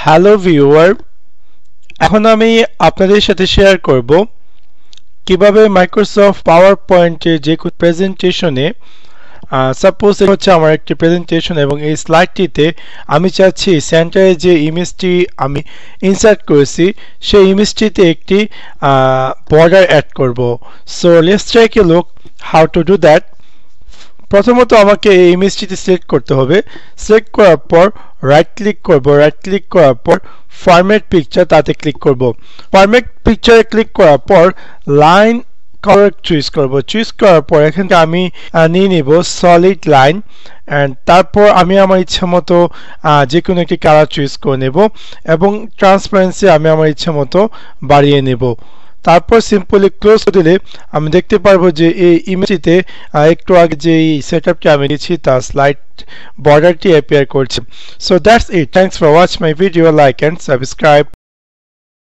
Hello viewer, এখন আমি আপনাদের সাথে শেয়ার করব কিভাবে মাইক্রোসফট পাওয়ার পয়েন্টে যে কোনো প্রেজেন্টেশনে সাপোজ হচ্ছে আমার একটি প্রেজেন্টেশন এবং এই স্লাইডটিতে আমি চাচ্ছি সেন্টারে যে ইমেজটি আমি ইনসার্ট করেছি সেই ইমেজটিতে একটি বর্ডার অ্যাড করব। So let's take a look how to do that. প্রথমত আমাকে এই ইমেজটিতে সিলেক্ট করতে হবে। সিলেক্ট করার পর রাইট ক্লিক করব। রাইট ক্লিক করার পর ফরম্যাট পিকচার তাতে ক্লিক করব। ফরম্যাট পিকচারে ক্লিক করার পর লাইন কালার চুজ করব। চুজ করার পর এখান থেকে আমি নিয়ে নিব সলিড লাইন অ্যান্ড তারপর আমি আমার ইচ্ছা মতো যে কোনো একটি কালার চুজ করে নেব এবং ট্রান্সপারেন্সি আমি আমার ইচ্ছা মতো বাড়িয়ে নেব। তারপর সিম্পলি ক্লোজ করে দিলে আমি দেখতে পারবো যে এই ইমেজটিতে একটু আগে যে সেটআপটি আমি দিয়েছি তার স্লাইড বর্ডারটি অ্যাপিয়ার করছে। So that's it. Thanks for watch my video. Like and subscribe.